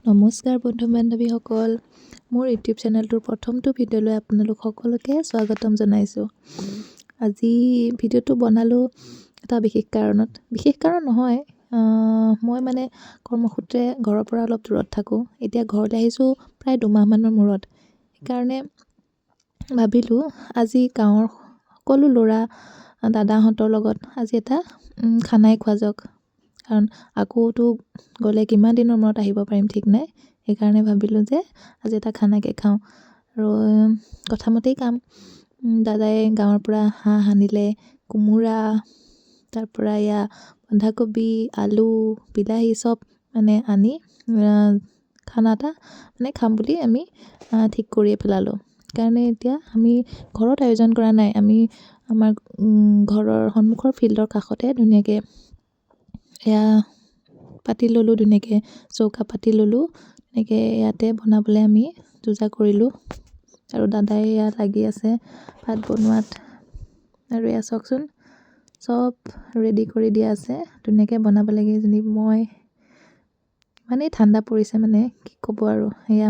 নমস্কাৰ বন্ধু-বান্ধৱীসকল, মোৰ ইউটিউব চেনেলটোৰ প্ৰথমটো ভিডিঅ'লৈ আপোনালোক সকলোকে স্বাগতম জনাইছোঁ। আজি ভিডিঅ'টো বনালোঁ এটা বিশেষ কাৰণত। বিশেষ কাৰণ নহয়, মই কৰ্মসূত্ৰে ঘৰৰ পৰা অলপ দূৰত থাকোঁ। এতিয়া ঘৰলৈ আহিছোঁ প্ৰায় 2 মাহমানৰ মূৰত। সেইকাৰণে ভাবিলোঁ আজি গাঁৱৰ সকলো ল'ৰা দাদাহঁতৰ লগত আজি এটা খানাই খোৱা যাওক। কাৰণ আকৌতো গ'লে কিমান দিনৰ মূৰত আহিব পাৰিম ঠিক নাই। সেইকাৰণে ভাবিলোঁ যে আজি এটা খানাকে খাওঁ আৰু কথামতেই কাম। দাদাই গাঁৱৰ পৰা হাঁহ আনিলে, কোমোৰা, তাৰপৰা বন্ধাকবি, আলু, বিলাহী চব আনি খানা এটা খাম বুলি আমি ঠিক কৰিয়ে পেলালোঁ। সেইকাৰণে এতিয়া আমি ঘৰত আয়োজন কৰা নাই, আমি আমাৰ ঘৰৰ সন্মুখৰ ফিল্ডৰ কাষতে ধুনীয়াকৈ পাতি ল'লোঁ, ধুনীয়াকৈ চৌকা পাতি ল'লোঁ। তেনেকৈ ইয়াতে বনাবলৈ আমি যোজা কৰিলোঁ আৰু দাদাই লাগি আছে ভাত বনোৱাত। আৰু চাওকচোন চব ৰেডি কৰি দিয়া আছে, ধুনীয়াকৈ বনাব লাগে। মই ইমানেই ঠাণ্ডা পৰিছে কি ক'ব আৰু।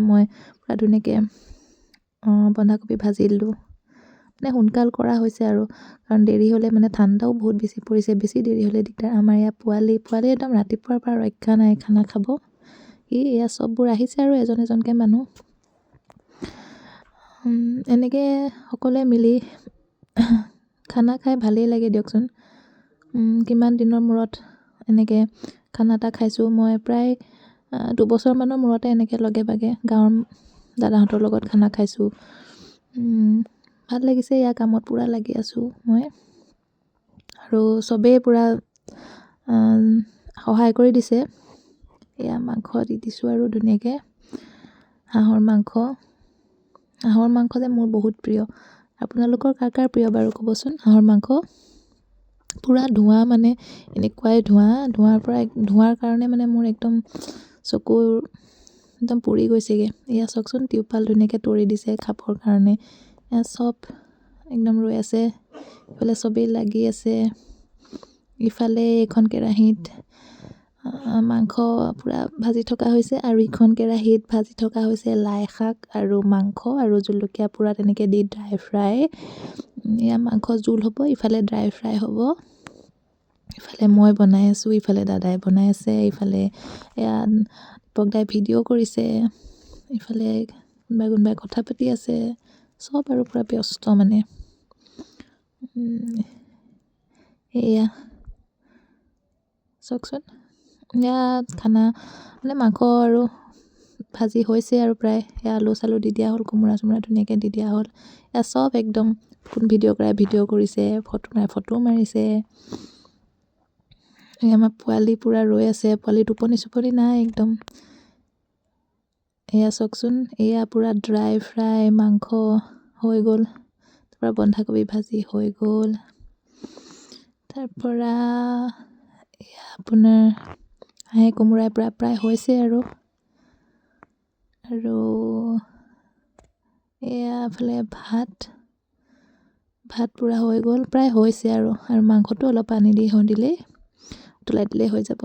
মই পূৰা ধুনীয়াকৈ বন্ধাকবি ভাজি দিলোঁ। সোনকাল কৰা হৈছে আৰু কাৰণ দেৰি হ'লে ঠাণ্ডাও বহুত বেছি পৰিছে, বেছি দেৰি হ'লে দিগদাৰ। আমাৰ পোৱালি একদম ৰাতিপুৱাৰ পৰা ৰক্ষা নাই খানা খাব। চববোৰ আহিছে আৰু এজন এজনকৈ মানুহ। এনেকৈ সকলোৱে মিলি খানা খাই ভালেই লাগে দিয়কচোন। কিমান দিনৰ মূৰত এনেকৈ খানা এটা খাইছোঁ। মই প্ৰায় 2 বছৰমানৰ মূৰতে এনেকৈ লগে ভাগে গাঁৱৰ দাদাহঁতৰ লগত খানা খাইছোঁ। ভাল লাগিছে, কামত পূৰা লাগি আছোঁ মই আৰু চবেই পূৰা সহায় কৰি দিছে। মাংস দি দিছোঁ আৰু ধুনীয়াকৈ হাঁহৰ মাংস যে মোৰ বহুত প্ৰিয়। আপোনালোকৰ কাৰ কাৰ প্ৰিয় বাৰু ক'বচোন। হাঁহৰ মাংস পূৰা ধোঁৱা, এনেকুৱাই ধোঁৱাৰ কাৰণে মোৰ একদম চকু একদম পুৰি গৈছেগৈ। চাওকচোন টিউপাল ধুনীয়াকৈ তৰি দিছে খাবৰ কাৰণে। চব একদম ৰৈ আছে, ইফালে চবেই লাগি আছে। ইফালে এখন কেৰাহীত মাংস পূৰা ভাজি থকা হৈছে আৰু ইখন কেৰাহীত ভাজি থকা হৈছে লাই শাক আৰু মাংস আৰু জলকীয়া পূৰা তেনেকৈ দি ড্ৰাই ফ্ৰাই। মাংস জোল হ'ব, ইফালে ড্ৰাই ফ্ৰাই হ'ব। ইফালে মই বনাই আছোঁ, ইফালে দাদাই বনাই আছে, ইফালে দীপক দাই ভিডিঅ' কৰিছে, ইফালে কোনোবাই কথা পাতি আছে। চব আৰু পূৰা ব্যস্ত চাওকচোন খানা মাংস আৰু ভাজি হৈছে আৰু প্ৰায় আলু চালু দি দিয়া হ'ল, কোমোৰা চোমোৰা ধুনীয়াকৈ দি দিয়া হ'ল। চব একদম ভিডিঅ' কৰাই ভিডিঅ' কৰিছে, ফটো মাৰিছে। আমাৰ পোৱালি পূৰা ৰৈ আছে, পোৱালি টোপনি চোপনি নাই একদম। চাওকচোন পূৰা ড্ৰাই ফ্ৰাই মাংস হৈ গ'ল, তাৰপৰা বন্ধাকবি ভাজি হৈ গ'ল, তাৰপৰা আপোনাৰ হাঁহে কোমোৰাই প্ৰায় হৈছে আৰু এফালে ভাত পূৰা হৈ গ'ল, প্ৰায় হৈছে আৰু মাংসটো অলপ পানী দি দিলেই উতলাই দিলেই হৈ যাব।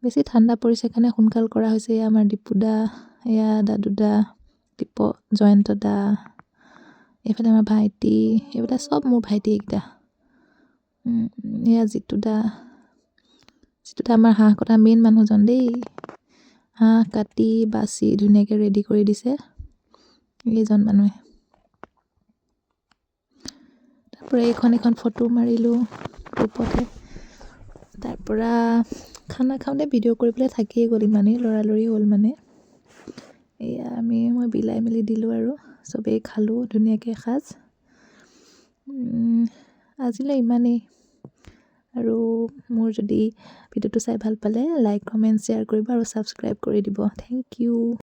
বেছি ঠাণ্ডা পৰিছে কাৰণে সোনকাল কৰা হৈছে। আমাৰ দীপু দা, দাদু দা, জয়ন্ত দা, এইফালে আমাৰ ভাইটি, এইফালে চব মোৰ ভাইটি এইকেইটা। জিতু দা আমাৰ হাঁহ কটা মেইন মানুহজন দেই। হাঁহ কাটি বাচি ধুনীয়াকৈ ৰেডি কৰি দিছে এইজন মানুহে। তাৰপৰা এখন ফটো মাৰিলোঁ গ্ৰুপতে। তাৰপৰা খানা খাওঁতে ভিডিঅ' কৰিবলৈ থাকিয়ে গ'ল, ইমানেই লৰালৰি হ'ল মই বিলাই মেলি দিলোঁ আৰু চবেই খালোঁ ধুনীয়াকৈ এসাঁজ। আজিলৈ ইমানেই। আৰু মোৰ যদি ভিডিঅ'টো চাই ভাল পালে লাইক কমেণ্ট শ্বেয়াৰ কৰিব আৰু ছাবস্ক্ৰাইব কৰি দিব। Thank U.